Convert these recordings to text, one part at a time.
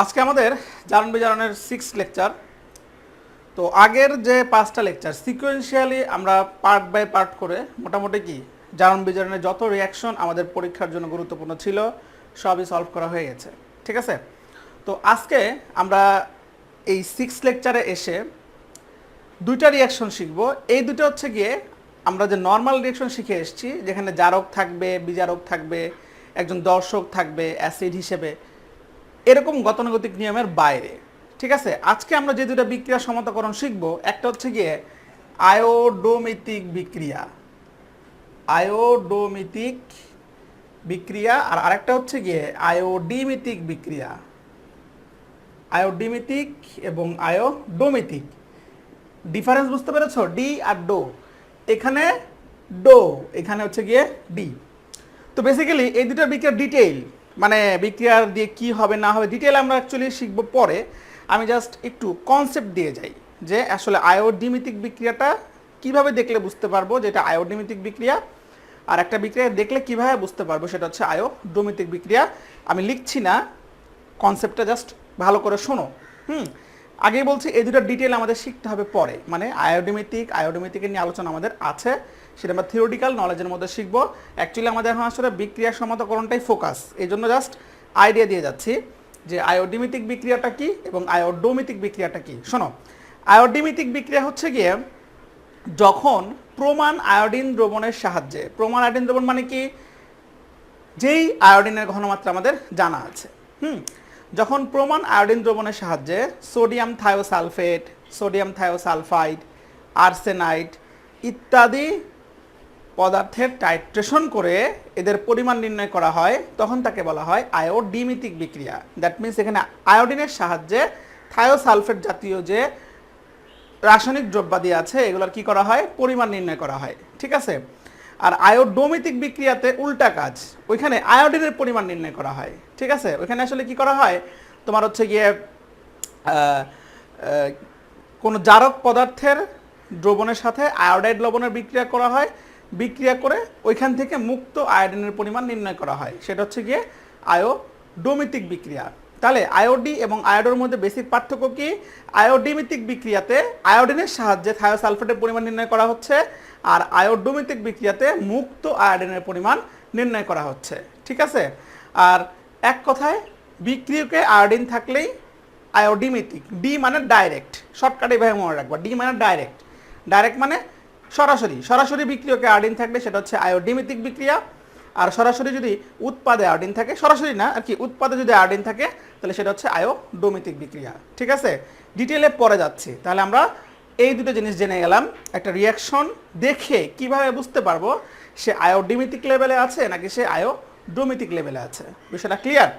আজকে আমাদের জারণ বিজারণের 6th লেকচার। তো আগের যে 5টা লেকচার সিকোয়েন্সিয়ালি আমরা পার্ট বাই পার্ট করে মোটামুটি কি জারণ বিজারণের যত রিয়াকশন আমাদের পরীক্ষার জন্য গুরুত্বপূর্ণ ছিল সবই সলভ করা হয়ে গেছে, ঠিক আছে। তো আজকে আমরা এই 6th লেকচারে এসে দুইটা রিয়াকশন শিখবো। এই দুটো হচ্ছে গিয়ে আমরা যে নর্মাল রিয়াকশন শিখে এসেছি, যেখানে জারক থাকবে, বিজারক থাকবে, একজন দর্শক থাকবে অ্যাসিড হিসেবে, এরকম গতানুগতিক নিয়মের বাইরে, ঠিক আছে। আজকে আমরা যে দুটো বিক্রিয়া সমতাকরণ শিখব, একটা হচ্ছে গিয়ে আয়োডোমিতিক বিক্রিয়া, আয়োডোমিতিক বিক্রিয়া, আর আরেকটা হচ্ছে গিয়ে আয়োডিমিতিক বিক্রিয়া, আয়োডিমিতিক এবং আয়োডোমিতিক। ডিফারেন্স বুঝতে পেরেছো? ডি আর ডো, এখানে ডো, এখানে হচ্ছে গিয়ে ডি। তো বেসিক্যালি এই দুটো বিক্রিয়ার ডিটেইল, মানে বিক্রিয়ার দিয়ে কি হবে না হবে ডিটেইল আমরা অ্যাকচুয়ালি শিখবো পরে। আমি জাস্ট একটু কনসেপ্ট দিয়ে যাই যে আসলে আয়োডিমিতিক বিক্রিয়াটা কিভাবে দেখলে বুঝতে পারবো যে এটা আয়োডিমিতিক বিক্রিয়া, আর একটা বিক্রিয়া দেখলে কিভাবে বুঝতে পারবো সেটা হচ্ছে আয়োডোমিতিক বিক্রিয়া। আমি লিখছি না, কনসেপ্টটা জাস্ট ভালো করে শোনো। আগেই বলছি এই দুটো ডিটেল আমাদের শিখতে হবে পরে, মানে আয়োডোমিতিকের নিয়ে আলোচনা আমাদের আছে, সেটা আমরা থিওরিটিক্যাল নলেজের মধ্যে শিখবো। অ্যাকচুয়ালি আমাদের এখন আসলে বিক্রিয়া সমতাকরণটাই ফোকাস, এই জন্য জাস্ট আইডিয়া দিয়ে যাচ্ছি যে আয়োডিমিতিক বিক্রিয়াটা কি এবং আয়োডোমিতিক বিক্রিয়াটা কি। শোনো, আয়োডিমিতিক বিক্রিয়া হচ্ছে গিয়ে যখন প্রমাণ আয়োডিন দ্রবণের সাহায্যে, প্রমাণ আয়োডিন দ্রবণ মানে কি, যেই আয়োডিনের ঘনমাত্রা আমাদের জানা আছে, যখন প্রমাণ আয়োডিন দ্রবণের সাহায্যে সোডিয়াম থায়োসালফেট, সোডিয়াম থায়োসালফাইড, আর্সেনাইড ইত্যাদি পদার্থের টাইট্রেশন করে এদের পরিমাণ নির্ণয় করা হয়, তখন তাকে বলা হয় আয়োডিমিতিক বিক্রিয়া। দ্যাট মিনস এখানে আয়োডিনের সাহায্যে থায়োসালফেট জাতীয় যে রাসায়নিক দ্রব্যাদি আছে এগুলোর কি করা হয়, পরিমাণ নির্ণয় করা হয়, ঠিক আছে। আর আয়োডোমিতিক বিক্রিয়াতে উল্টা কাজ, ওইখানে আয়োডিনের পরিমাণ নির্ণয় করা হয়, ঠিক আছে। ওইখানে আসলে কি করা হয়, তোমার হচ্ছে গিয়ে কোনো জারক পদার্থের দ্রবণের সাথে আয়োডাইড লবণের বিক্রিয়া করা হয়, বিক্রিয়া করে ওইখান থেকে মুক্ত আয়োডিনের পরিমাণ নির্ণয় করা হয়, সেটা হচ্ছে গিয়ে আয়োডোমিতিক বিক্রিয়া। তাহলে আয়োডি এবং আয়োডোর মধ্যে বেসিক পার্থক্য কি, আয়োডিমিতিক বিক্রিয়াতে আয়োডিনের সাহায্যে থায়োসালফেটের পরিমাণ নির্ণয় করা হচ্ছে, আর আয়োডোমিতিক বিক্রিয়াতে মুক্ত আয়োডিনের পরিমাণ নির্ণয় করা হচ্ছে, ঠিক আছে। আর এক কথায় বিক্রিয়কে আয়োডিন থাকলেই আয়োডিমিতিক, ডি মানে ডাইরেক্ট, শর্টকাটে এভাবে মনে রাখবা, ডি মানে ডাইরেক্ট, ডাইরেক্ট মানে সরাসরি, সরাসরি বিক্রিয়কে আয়োডিন থাকলে সেটা হচ্ছে আয়োডিমিতিক বিক্রিয়া। আর সরাসরি যদি উৎপাদে আয়োডিন থাকে, সরাসরি না আর কি, উৎপাদে যদি আয়োডিন থাকে তাহলে সেটা হচ্ছে আয়োডোমিতিক বিক্রিয়া, ঠিক আছে। ডিটেলে পরে যাচ্ছি। তাহলে আমরা এই দুটো জিনিস জেনে গেলাম, একটা রিয়াকশন দেখে কিভাবে বুঝতে পারবো সে আয়োডিমিতিক লেভেলে আছে নাকি সে আয়োডোমিতিক লেভেলে আছে, বিষয়টা ক্লিয়ার?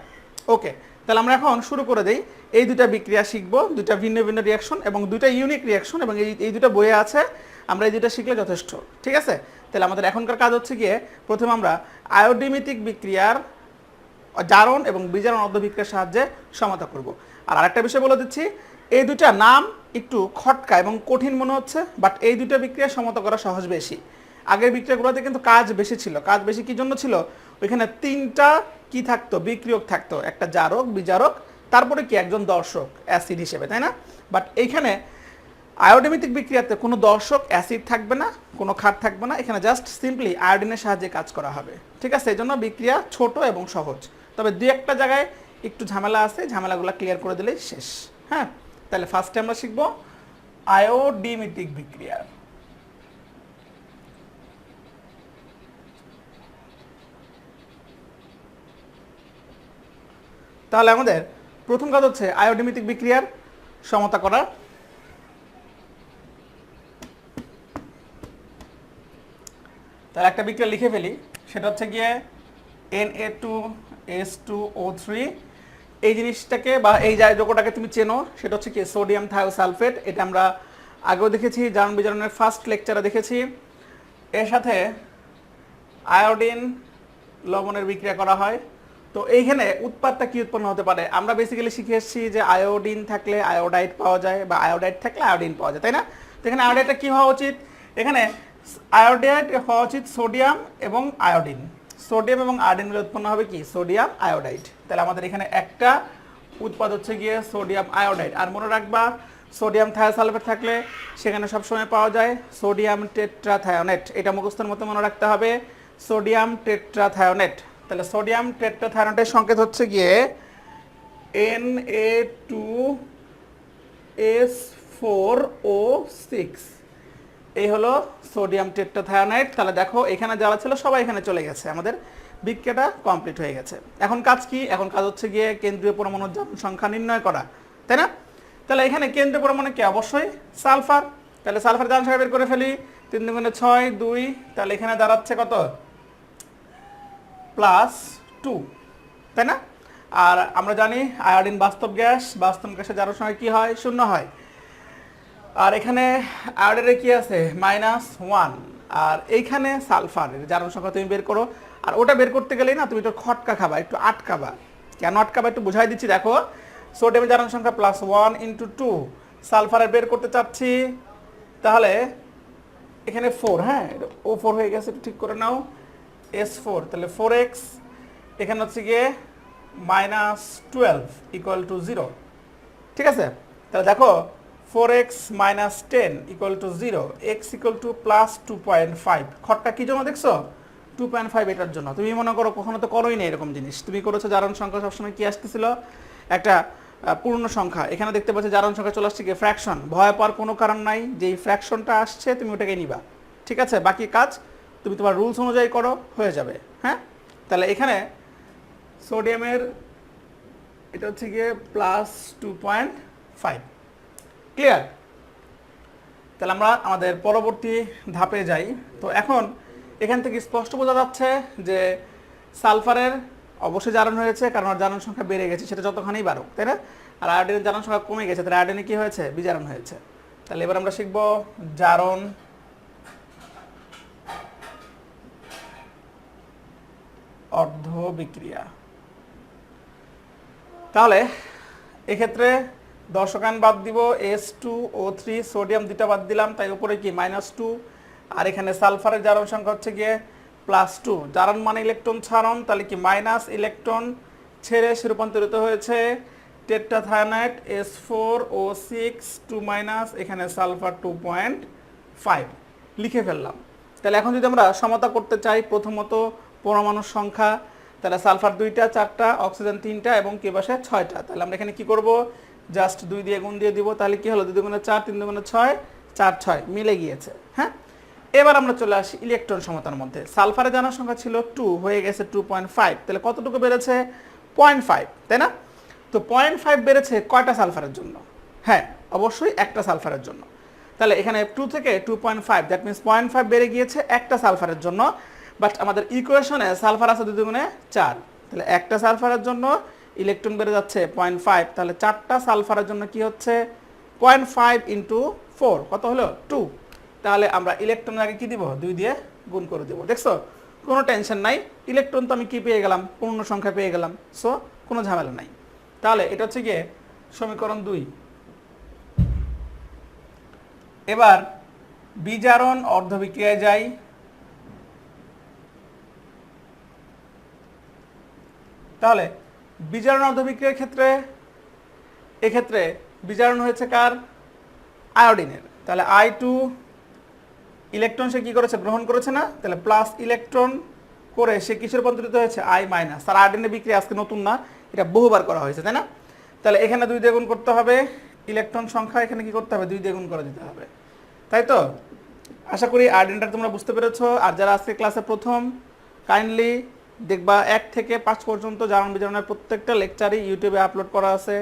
ওকে, তাহলে আমরা এখন শুরু করে দেই। এই দুটা বিক্রিয়া শিখবো, দুটা ভিন্ন ভিন্ন রিয়াকশন এবং দুটা ইউনিক রিয়াকশন, এবং এই দুটা বইয়ে আছে, আমরা এই দুটা শিখলে যথেষ্ট, ঠিক আছে। তাহলে আমাদের এখনকার কাজ হচ্ছে গিয়ে প্রথমে আমরা আয়োডিমিতিক বিক্রিয়ার জারণ এবং বিজারণ অর্ধবিক্রিয়ার সাহায্যে সমতা করব। আর আরেকটা বিষয় বলে দিচ্ছি, এই দুটা নাম একটু খটকা এবং কঠিন মনে হচ্ছে, বাট এই দুটো বিক্রিয়া সমতা করা সহজ বেশি। আগের বিক্রিয়াগুলোতে কিন্তু কাজ বেশি ছিল। কাজ বেশি কি জন্য ছিল, ওইখানে তিনটা কি থাকতো, বিক্রিয়ক থাকতো, একটা জারক, বিজারক, তারপরে কি একজন দর্শক অ্যাসিড হিসেবে, তাই না। বাট এইখানে আয়োডিমিতিক বিক্রিয়াতে কোনো দর্শক অ্যাসিড থাকবে না, কোনো ক্ষার থাকবে না, এখানে জাস্ট সিম্পলি আয়োডিনের সাহায্যে কাজ করা হবে, ঠিক আছে। এই জন্য বিক্রিয়া ছোট এবং সহজ, তবে দুই একটা জায়গায় একটু ঝামেলা আছে, ঝামেলাগুলো ক্লিয়ার করে দিলেই শেষ। হ্যাঁ, তাহলে ফার্স্টে আমরা শিখবো আয়োডিমিতিক বিক্রিয়া। তাহলে আমাদের প্রথম কাজ হচ্ছে আয়োডিমিতিক বিক্রিয়ার সমতা করা। তাহলে একটা বিক্রিয়া লিখে ফেলি, সেটা হচ্ছে গিয়ে Na2H2O3। এই জিনিসটাকে বা এই যৌগটাকে তুমি চেনো, সেটা হচ্ছে কি সোডিয়াম থায়োসালফেট। এটা আমরা আগেও দেখেছি, জারণ বিজারণের ফার্স্ট লেকচারে দেখেছি। এর সাথে আয়োডিন লবণের বিক্রিয়া করা হয়। তো এইখানে উৎপাদটা কি উৎপন্ন হতে পারে, আমরা বেসিক্যালি শিখে এসেছি যে আয়োডিন থাকলে আয়োডাইড পাওয়া যায়, বা আয়োডাইড থাকলে আয়োডিন পাওয়া যায়, তাই না। তো এখানে আয়োডাইডটা কি হওয়া উচিত, এখানে আয়োডাইড হওয়া উচিত সোডিয়াম এবং আয়োডিন, সোডিয়াম এবং আয়োডিন মিলে উৎপন্ন হবে কি সোডিয়াম আয়োডাইড। তাহলে আমাদের এখানে একটা উৎপাদ হচ্ছে গিয়ে সোডিয়াম আয়োডাইড। আর মনে রাখবা সোডিয়াম থায়োসালফেট থাকলে সেখানে সবসময় পাওয়া যায় সোডিয়াম টেট্রাথায়োনেট। এটা মুখস্থের মতো মনে রাখতে হবে, সোডিয়াম টেট্রাথায়োনেট। তাহলে সোডিয়াম টেট্রাথায়োনেটের সংকেত হচ্ছে গিয়ে Na2S4O6। এই হলো সোডিয়াম টেট্রাথায়োনাইড। তাহলে দেখো এখানে যারা ছিল সবাই এখানে চলে গেছে, আমাদের বিক্রিয়াটা কমপ্লিট হয়ে গেছে। এখন কাজ কি? এখন কাজ হচ্ছে গিয়ে কেন্দ্রীয় পরমাণুর সংখ্যা নির্ণয় করা, তাই না? তাহলে এখানে কেন্দ্রীয় পরমাণু কি? অবশ্যই সালফার। তাহলে সালফার জারণ সংখ্যা বের করে ফেলি, 3 দুগুণে 6, 2। তাহলে এখানে দাঁড়াচ্ছে কত? +2, তাই না? আর আমরা জানি আয়োডিন বাস্তব গ্যাস, বাস্তব গ্যাসের জারণ সংখ্যা কি হয়? 0 হয়। আর এখানে আয়োডাইডে কি আছে? -1। আর এইখানে সালফারের জারণ সংখ্যা তুমি বের করো। আর ওটা বের করতে গেলেই না তুমি একটু খটকা খাবা, একটু আটকাবা। কেন আটকাবা একটু বুঝাই দিচ্ছি। দেখো সোডিয়ামের জারণ সংখ্যা +1 × 2, সালফারের বের করতে চাচ্ছি, তাহলে এখানে 4, হ্যাঁ O4 হয়ে গেছে, একটু ঠিক করে নাও, S4, তাহলে 4x, এখানে হচ্ছে গিয়ে -12 = 0, ঠিক আছে? তাহলে দেখো 4x - 10 = 0, x = +2.5। খটটা কি জন্য দেখছো? 2.5 এটার জন্য। তুমি মনে করো কখনো তো করোই না এরকম জিনিস, তুমি করেছো জারণ সংখ্যা সবসময় কি আসতেছিল? একটা পূর্ণ সংখ্যা। এখানে দেখতে পাচ্ছ জারণ সংখ্যা চলে আসছে কি? ফ্র্যাকশন। ভয় পাওয়ার কোনো কারণ নাই, যেই ফ্র্যাকশনটা আসছে তুমি ওটাকে নিবা, ঠিক আছে? বাকি কাজ তুমি তোমার রুলস অনুযায়ী করো, হয়ে যাবে। হ্যাঁ, তাহলে এখানে সোডিয়ামের এটা হচ্ছে গিয়ে +2.5। ক্লিয়ার? তাহলে আমরা আমাদের পরবর্তী ধাপে যাই। তো এখন এখান থেকে স্পষ্ট বোঝা যাচ্ছে যে সালফারের অবশ্যই জারণ হয়েছে, কারণ ওর জারণ সংখ্যা বেড়ে গেছে, সেটা যতখানি বাড়ুক, তাই না? আর আয়োডিনের জারণ সংখ্যা কমে গেছে, তাহলে আয়োডিনে কি হয়েছে? বিজারণ হয়েছে। তাহলে এবার আমরা শিখব জারণ অর্ধ বিক্রিয়া। তাহলে এক্ষেত্রে দর্শকান বাদ দিব, S2O3, সোডিয়াম দুটা বাদ দিলাম, তাই উপরে কি? -2। আর এখানে সালফারের জারণ সংখ্যা হচ্ছে গিয়ে +2। জারণ মানে ইলেকট্রন ছাড়ন, তাহলে কি মাইনাস ইলেকট্রন ছেড়ে সে রূপান্তরিত হয়েছে টেট্রাথায়োনাইট S4O6 2-, এখানে সালফার 2.5 লিখে ফেললাম। তাহলে এখন যদি আমরা সমতা করতে চাই, প্রথমত পরমাণুর সংখ্যা, তাহলে সালফার 2টা, 4টা, অক্সিজেন 3টা এবং কি বসে 6টা। তাহলে আমরা এখানে কি করব? জাস্ট 2 দিয়ে গুণ দিয়ে দিব। তাহলে কি হলো? 2 দুগুণে 4, 3 দুগুণে 6, 4 6 মিলে গিয়েছে। হ্যাঁ, এবার আমরা চলে আসি ইলেকট্রন সমতার মধ্যে। সালফারের জারণ সংখ্যা ছিল 2, হয়ে গেছে 2.5। তাহলে কতটুকু বেড়েছে? 0.5, তাই না? তো 0.5 বেড়েছে কয়টা সালফারের জন্য? হ্যাঁ, অবশ্যই একটা সালফারের জন্য। তাহলে এখানে 2 থেকে 2.5, দ্যাট মিনস 0.5 বেড়ে গিয়েছে একটা সালফারের জন্য। বাট আমাদের ইকুয়েশনে সালফার আছে 2 দুগুণে 4, তাহলে একটা সালফারের জন্য ইলেকট্রন বেড়ে যাচ্ছে 0.5। তাহলে 4টা সালফারের জন্য কি হচ্ছে? 0.5 × 4 কত হলো? 2। তাহলে আমরা ইলেকট্রনের আগে কি দিব? 2 দিয়ে গুণ করে দেব। দেখছো, কোনো টেনশন নাই, ইলেকট্রন তো আমি কি পেয়ে গেলাম? পূর্ণ সংখ্যা পেয়ে গেলাম। সো কোনো ঝামেলা নাই। তাহলে এটা হচ্ছে গিয়ে সমীকরণ 2। এবার বিজারণ অর্ধবিক্রিয়ায় যাই। তাহলে বিজারণ অর্ধবিক্রিয়ার ক্ষেত্রে এক্ষেত্রে বিজারণ হয়েছে কার? আয়োডিনের। তাহলে I2 ইলেকট্রন সে কি করেছে? গ্রহণ করেছে না? তাহলে প্লাস ইলেকট্রন করে সে কিসের রূপান্তরিত হয়েছে? I-। আর আয়োডিনের বিক্রিয়া আজকে নতুন না, এটা বহুবার করা হয়েছে, তাই না? তাহলে এখানে 2 দিয়ে গুণ করতে হবে, ইলেকট্রন সংখ্যা এখানে কি করতে হবে? 2 দিয়ে গুণ করে দিতে হবে, তাই তো? আশা করি আয়োডিনটা তোমরা বুঝতে পেরেছো। আর যারা আজকে ক্লাসে প্রথম, কাইন্ডলি দেখবা 1 থেকে 5 পর্যন্ত জারণ বিজারণের প্রত্যেকটা লেকচারই ইউটিউবে আপলোড করা আছে,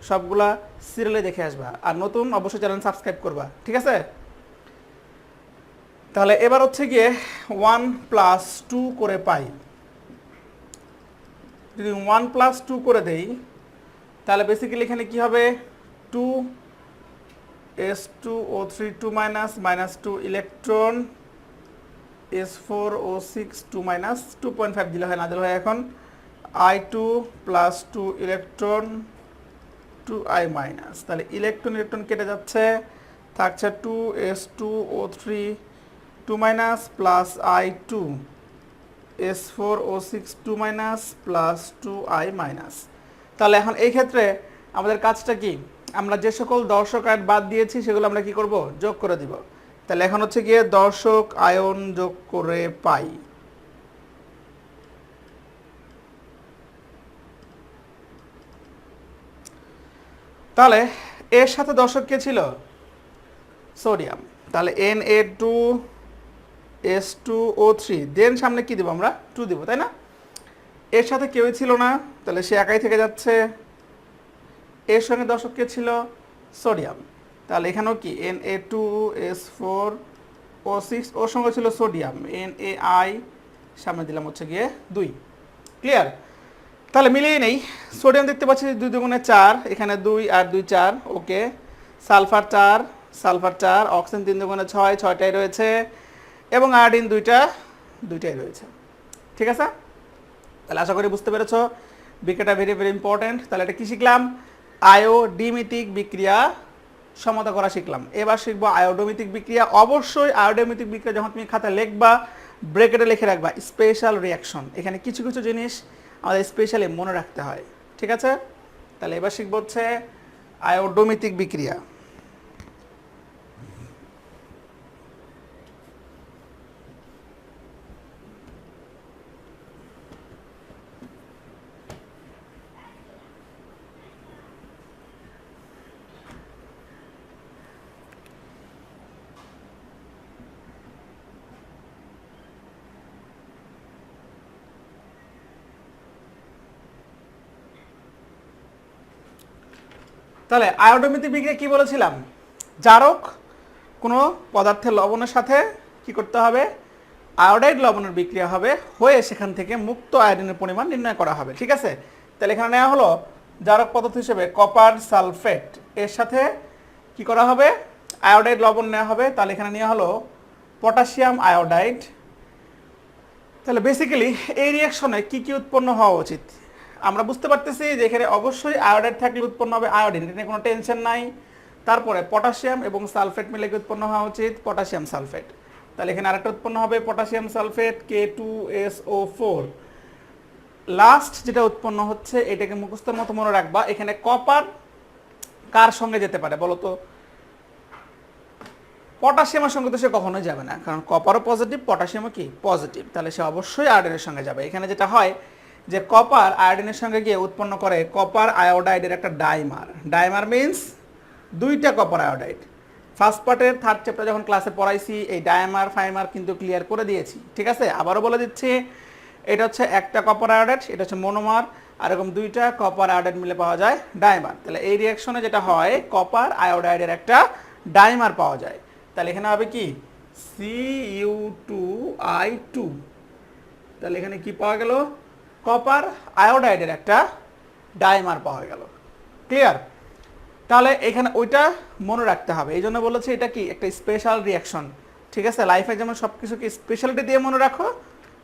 সবগুলা সিরিয়ালে দেখে আসবা। আর নতুন অবশ্যই চ্যানেল সাবস্ক্রাইব করবা, ঠিক আছে? তাহলে এবার হচ্ছে গিয়ে 1 + 2 করে পাই। যদি 1 + 2 করে দেই, তাহলে বেসিক্যালি এখানে কি হবে? 2S2O3 2-, -2 ইলেকট্রন S4O6 2-, 2.5 দিলে হয়, না দিলে হয়। এখন I2 + 2 ইলেকট্রন 2I-। তাহলে ইলেকট্রন ইলেকট্রন কেটে যাচ্ছে, থাকছে 2S2O3 2- plus I2 S4O6 2- plus 2I-। তাহলে এখন এই ক্ষেত্রে আমাদের কাজটা কি, আমরা যে সকল দর্শক আয়ন বাদ দিয়েছি সেগুলো আমরা কি করব, যোগ করে দিব। তাহলে এখন হচ্ছে গিয়ে দর্শক আয়ন যোগ করে পাই। তাহলে এর সাথে দর্শক কে ছিল, সোডিয়াম। তাহলে Na2S2O3, দেন সামনে কি দিব আমরা, 2 দিব, তাই না? এর সাথে কেউই ছিল না, তাহলে সে একাই থেকে যাচ্ছে। এর সঙ্গে দর্শক কে ছিল, সোডিয়াম। তাহলে এখানেও কি Na2S4O6, ওর সঙ্গে ছিল সোডিয়াম, NaI, সামনে দিলাম হচ্ছে গিয়ে 2। ক্লিয়ার? তাহলে মিলিয়ে নেই, সোডিয়াম দেখতে পাচ্ছি 2 দুগুণে 4, এখানে 2 আর 2 4, ওকে। সালফার 4, সালফার 4, অক্সিজেন 3 দুগুণে 6, 6টাই রয়েছে, এবং আয়োডিন 2টাই রয়েছে। ঠিক আছে? তাহলে আশা করি বুঝতে পেরেছো, বিক্রিয়াটা ভেরি ভেরি ইম্পর্টেন্ট। তাহলে এটা কি শিখলাম, আয়োডিমিতিক বিক্রিয়া সমতা করা শিখলাম। এবার শিখবো আয়োডোমিতিক বিক্রিয়া। অবশ্যই আয়োডোমিতিক বিক্রিয়া যখন তুমি খাতায় লিখবা, ব্রেকেটে লিখে রাখবা স্পেশাল রিয়াকশন। এখানে কিছু কিছু জিনিস আমাদের স্পেশালি মনে রাখতে হয়। ঠিক আছে? তাহলে এবার শিখবো হচ্ছে আয়োডোমিতিক বিক্রিয়া। তাহলে আয়োডোমিতিক বিক্রিয়া কি বলেছিলাম, জারক কোনো পদার্থের লবণের সাথে কি করতে হবে, আয়োডাইড লবণের বিক্রিয়া হবে, হয়ে সেখান থেকে মুক্ত আয়োডিনের পরিমাণ নির্ণয় করা হবে। ঠিক আছে? তাহলে এখানে নেওয়া হলো জারক পদার্থ হিসেবে কপার সালফেট, এর সাথে কি করা হবে, আয়োডাইড লবণ নেওয়া হবে। তাহলে এখানে নেওয়া হলো পটাশিয়াম আয়োডাইড। তাহলে বেসিক্যালি এই রিয়াকশনে কি কি উৎপন্ন হওয়া উচিত, আমরা বুঝতে পারতেছি যে এখানে অবশ্যই আয়োডাইড থাকলে উৎপন্ন হবে আয়োডিন, এটা নিয়ে কোনো টেনশন নাই। তারপরে পটাশিয়াম এবং সালফেট মিলে উৎপন্ন হওয়া উচিত পটাশিয়াম সালফেট। তাহলে এখানে আরেকটা উৎপন্ন হবে পটাশিয়াম সালফেট K2SO4। লাস্ট যেটা উৎপন্ন হচ্ছে এটাকে মুখস্থের মতো মনে রাখবা, এখানে কপার কার সঙ্গে যেতে পারে বলো তো, পটাশিয়ামের সঙ্গে তো সে কখনোই যাবে না, কারণ কপারও পজিটিভ, পটাশিয়ামও কি পজিটিভ। তাহলে সে অবশ্যই আয়োডিনের সঙ্গে যাবে। এখানে যেটা হয় যে কপার আয়োডিনের সঙ্গে গিয়ে উৎপন্ন করে কপার আয়োডাইডের একটা ডাইমার। ডাইমার মিন্স 2টা কপার আয়োডাইড। ফার্স্ট পার্টের 3rd চ্যাপ্টার যখন ক্লাসে পড়াইছি এই ডাইমার ফাইমার কিন্তু ক্লিয়ার করে দিয়েছি। ঠিক আছে? আবারও বলে দিচ্ছি, এটা হচ্ছে একটা কপার আয়োডাইড, এটা হচ্ছে মনোমার, আর এরকম 2টা কপার আয়োডাইড মিলে পাওয়া যায় ডাইমার। তাহলে এই রিয়াকশনে যেটা হয়, কপার আয়োডাইডের একটা ডাইমার পাওয়া যায়। তাহলে এখানে হবে কি Cu2I2। তাহলে এখানে কি পাওয়া গেল, কপার আয়োডাইডের একটা ডাইমার পাওয়া গেল। ক্লিয়ার? তাহলে এখানে ওইটা মনে রাখতে হবে, এই জন্য বলেছি এটা কি একটা স্পেশাল রিয়াকশন। ঠিক আছে? লাইফে যেমন সব কিছুকে স্পেশালিটি দিয়ে মনে রাখো,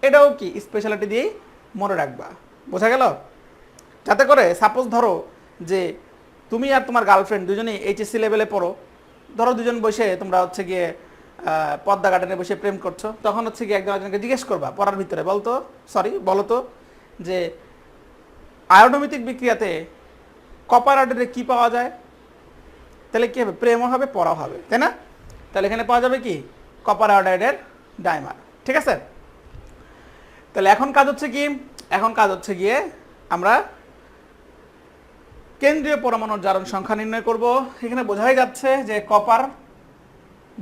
এটাও কি স্পেশালিটি দিয়েই মনে রাখবা। বোঝা গেল? যাতে করে সাপোজ ধরো যে তুমি আর তোমার গার্লফ্রেন্ড দুজনেই এইচএসসি লেভেলে পড়ো, ধরো দুজন বসে তোমরা হচ্ছে গিয়ে পদ্মা গার্ডেনে বসে প্রেম করছো, তখন হচ্ছে গিয়ে একজন একজনকে জিজ্ঞেস করবা পড়ার ভিতরে, বলো তো যে আয়োডোমিতিক বিক্রিয়াতে কপার আয়োডাইডে কি পাওয়া যায়। তাহলে কি হবে, প্রেমও হবে, পড়াও হবে, তাই না? তাহলে এখানে পাওয়া যাবে কি, কপার আয়োডাইডের ডাইমার। ঠিক আছে? তাহলে এখন কাজ হচ্ছে গিয়ে আমরা কেন্দ্রীয় পরমাণুর জারণ সংখ্যা নির্ণয় করব। এখানে বোঝাই যাচ্ছে যে কপার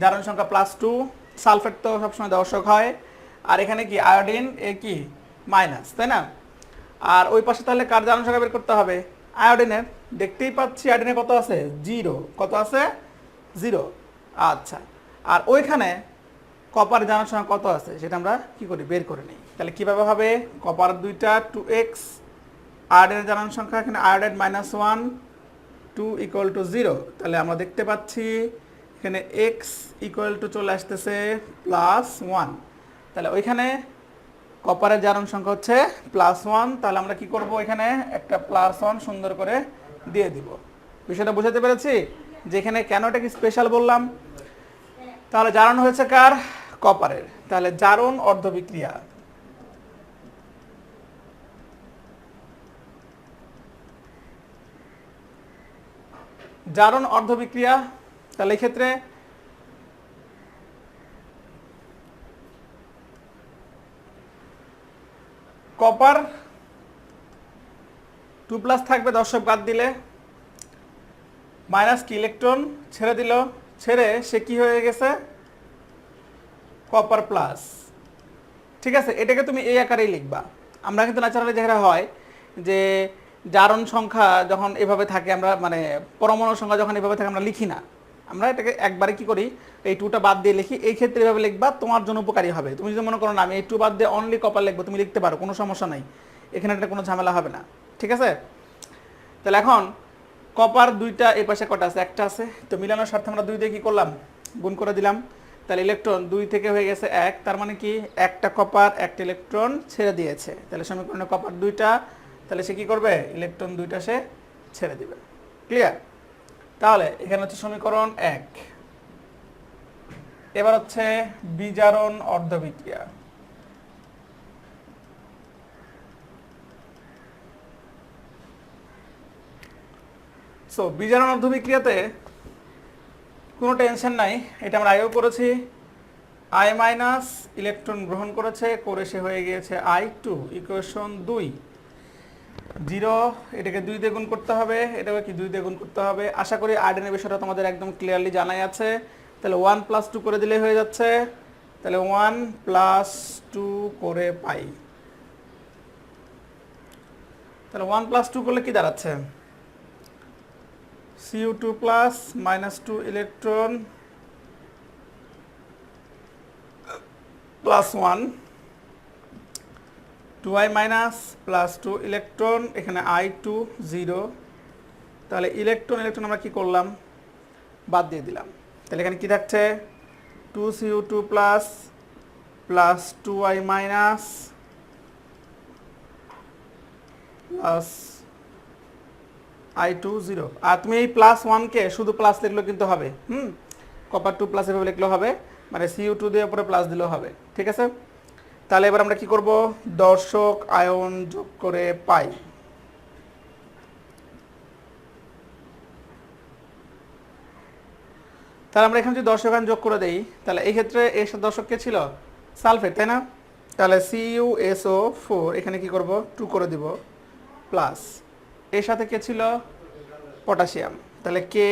জারণ সংখ্যা +2, সালফেট তো সবসময় দর্শক হয়, আর এখানে কি আয়োডিন এ কি মাইনাস, তাই না? আর ওই পাশে তাহলে কার জারণ সংখ্যা বের করতে হবে, আয়োডিনের। দেখতেই পাচ্ছি আয়োডিনে কত আছে, 0। কত আছে, 0। আচ্ছা, আর ওইখানে কপার জারণ সংখ্যা কত আছে সেটা আমরা কি করি, বের করে নিই। তাহলে কিভাবে হবে, কপার 2টা 2x, আয়োডিনের জারণ সংখ্যা এখানে আয়োডাইড -1, 2 = 0। তাহলে আমরা দেখতে পাচ্ছি এখানে x চলে আসতেছে +1। তাহলে ওইখানে কপারের জারণ সংখ্যা হচ্ছে +1। তাহলে আমরা কি করব, এখানে একটা +1 সুন্দর করে দিয়ে দিব। বিষয়টা বুঝাতে পেরেছি যে এখানে কেন এটাকে স্পেশাল বললাম। তাহলে জারণ হয়েছে কার, কপারের। তাহলে জারণ অর্ধবিক্রিয়া, জারণ অর্ধবিক্রিয়া, তাহলে এই ক্ষেত্রে কপার 2+ থাকবে, দর্শক বাদ দিলে, মাইনাস কি ইলেকট্রন ছেড়ে দিল, ছেড়ে সে কি হয়ে গেছে কপার প্লাস। ঠিক আছে, এটাকে তুমি এই আকারেই লিখবা। আমরা কিন্তু ন্যাচারালি যেটা হয় যে জারণ সংখ্যা যখন এভাবে থাকে, আমরা মানে পরমাণু সংখ্যা যখন এভাবে থাকে আমরা লিখি না, আমরা এটাকে একবারে কি করি এই 2টা বাদ দিয়ে লিখি। এই ক্ষেত্রে এভাবে লিখবা, তোমার জন্য উপকারী হবে। তুমি যদি মনে করো না আমি এই 2 বাদ দিয়ে অনলি কপার লিখবো, তুমি লিখতে পারো, কোনো সমস্যা নাই, এখানে এটা কোনো ঝামেলা হবে না। ঠিক আছে, তাহলে এখন কপার 2টা এই পাশে কটা আছে, একটা আছে, তো মিলানোর স্বার্থে আমরা 2 দিয়ে কি করলাম গুণ করে দিলাম। তাহলে ইলেকট্রন 2 থেকে হয়ে গেছে 1, তার মানে কি একটা কপার একটা ইলেকট্রন ছেড়ে দিয়েছে। তাহলে সমীকরণে কপার 2টা, তাহলে সে কি করবে ইলেকট্রন 2টা সে ছেড়ে দিবে। ক্লিয়ার? তাহলে এখানে হচ্ছে সমীকরণ 1। এবার হচ্ছে বিজারণ অর্ধবিক্রিয়া। সো বিজারণ অর্ধবিক্রিয়াতে কোনো টেনশন নাই, এটা আমরা আগেও করেছি। I মাইনাস ইলেকট্রন গ্রহণ করেছে, করে সে হয়ে গিয়েছে I2, ইকুয়েশন 2। 0 এটাকে 2 দিয়ে গুণ করতে হবে, এটাকে কি 2 দিয়ে গুণ করতে হবে। আশা করি আয়োডিনের বিষয়টা তোমাদের একদম ক্লিয়ারলি জানাই আছে। তাহলে 1 + 2 করে দিলে হয়ে যাচ্ছে, তাহলে 1 + 2 করে পাই। তাহলে 1 + 2 করলে কি দাঁড়াচ্ছে Cu2 plus -2 electron plus 1, 2I minus plus 2 electron, এখানে I2 0। তাহলে ইলেকট্রন ইলেকট্রন আমরা কি করলাম বাদ দিয়ে দিলাম। তাহলে এখানে কি থাকছে 2Cu2 plus plus 2I minus plus I2 0। আর তুমি এই প্লাস 1কে শুধু প্লাস লিখলেও কিন্তু হবে, কপার 2 প্লাস এভাবে লিখলেও হবে, মানে Cu2 দিয়ে উপরে প্লাস দিলেও হবে। ঠিক আছে, তাহলে এবার আমরা কি করব দর্শক আয়ন যোগ করে পাই। তাহলে আমরা এখানে যদি দর্শক আয়ন যোগ করে দেই, তাহলে এই ক্ষেত্রে এর সাথে দর্শক কে ছিল সালফেট, তাই না? তাহলে CuSO4 এখানে কি করব 2 করে দিব, প্লাস এর সাথে কে ছিল পটাশিয়াম, তাহলে Ki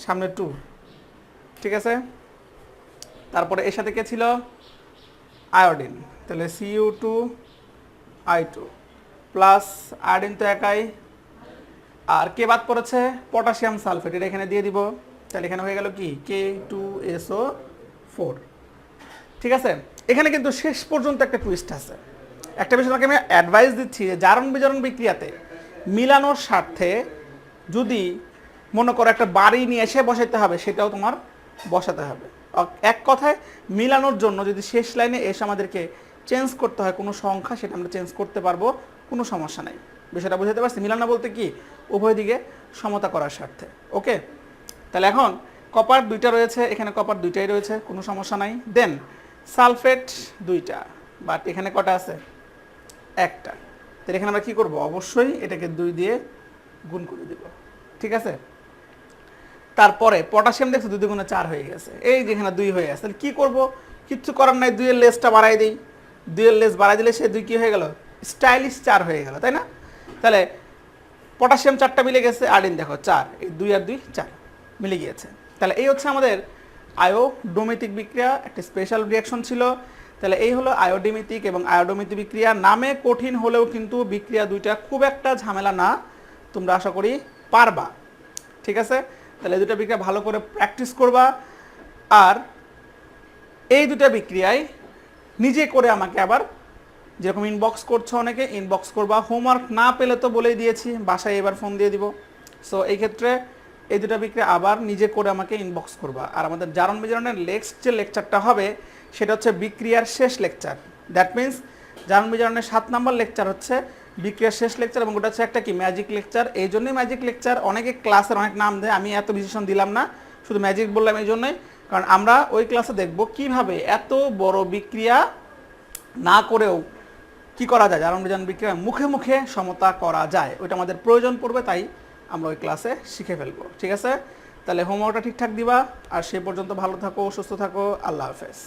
সামনে 2। ঠিক আছে, তারপরে এর সাথে কে ছিল আয়োডিন, তাহলে Cu2I2 প্লাস আয়োডিন তো একাই, আর কে বাদ পড়েছে পটাশিয়াম সালফেট, এটা এখানে দিয়ে দিব। তাহলে এখানে হয়ে গেল কি K2SO4। ঠিক আছে, এখানে কিন্তু শেষ পর্যন্ত একটা টুইস্ট আছে। একটা বিষয় তোমাকে আমি অ্যাডভাইস দিচ্ছি যে জারণ বিজারণ বিক্রিয়াতে মিলানোর স্বার্থে যদি মনে করো একটা বাড়ি নিয়ে এসে বসাইতে হবে, সেটাও তোমার বসাতে হবে। এক কথায় মিলানোর জন্য যদি শেষ লাইনে এসে আমাদেরকে চেঞ্জ করতে হয় কোনো সংখ্যা, সেটা আমরা চেঞ্জ করতে পারবো, কোনো সমস্যা নাই। বিষয়টা বুঝতে পারছি? মিলানো বলতে কি উভয় দিকে সমতা করার স্বার্থে। ওকে, তাহলে এখন কপার 2টা রয়েছে, এখানে কপার 2টাই রয়েছে, কোনো সমস্যা নাই। দেন সালফেট 2টা, বাট এখানে কটা আছে একটা। তাহলে এখানে আমরা কি করব অবশ্যই এটাকে 2 দিয়ে গুণ করে দেব। ঠিক আছে, তারপরে পটাশিয়াম দেখছো 2 × 4 হয়ে গেছে, এই যেখানে 2 হয়ে গেছে। তাহলে কি করব, কিচ্ছু করার নাই, 2 এর লেসটা বাড়াই দিই। 2 এর লেস বাড়াই দিলে সে 2 কি হয়ে গেল স্টাইলিশ 4 হয়ে গেল, তাই না? তাহলে পটাশিয়াম 4টা মিলে গেছে, আয়োডিন দেখো 4, এই 2 আর 2 4 মিলে গিয়েছে। তাহলে এই হচ্ছে আমাদের আয়োডোমেটিক বিক্রিয়া, একটা স্পেশাল রিঅ্যাকশন ছিল। তাহলে এই হলো আয়োডিমেটিক এবং আয়োডোমেটিক বিক্রিয়া। নামে কঠিন হলেও কিন্তু বিক্রিয়া 2টা খুব একটা ঝামেলা না, তোমরা আশা করি পারবা। ঠিক আছে, তাহলে এই 2টা বিক্রিয়া ভালো করে প্র্যাকটিস করবা। আর এই 2টা বিক্রিয়ায় নিজে করে আমাকে আবার যেরকম ইনবক্স করছো অনেকে ইনবক্স করবা, হোমওয়ার্ক না পেলে তো বলেই দিয়েছি, বাসায় এবার ফোন দিয়ে দিব। সো এই ক্ষেত্রে এই 2টা বিক্রিয়া আবার নিজে করে আমাকে ইনবক্স করবা। আর আমাদের জারণ বিজারণের নেক্সট যে লেকচারটা হবে সেটা হচ্ছে বিক্রিয়ার শেষ লেকচার। দ্যাট মিন্স জারণ বিজারণের 7 নম্বর লেকচার হচ্ছে বিক্রিয়ার শেষ লেকচার, এবং ওটা হচ্ছে একটা কি ম্যাজিক লেকচার। এই জন্যই ম্যাজিক লেকচার, অনেকে ক্লাসের অনেক নাম দেয়, আমি এত বিশেষণ দিলাম না, শুধু ম্যাজিক বললাম এই জন্যই, কারণ আমরা ওই ক্লাসে দেখব কিভাবে এত বড় বিক্রিয়া না করেও কি করা যায়, জারণ বিজারণ বিক্রিয়া মুখে মুখে সমতা করা যায়। ওইটা আমাদের প্রয়োজন পড়বে, তাই আমরা ওই ক্লাসে শিখে ফেলবো। ঠিক আছে, তাহলে হোমওয়ার্কটা ঠিকঠাক দিবা। আর সে পর্যন্ত ভালো থাকো, সুস্থ থাকো, আল্লাহ হাফেজ।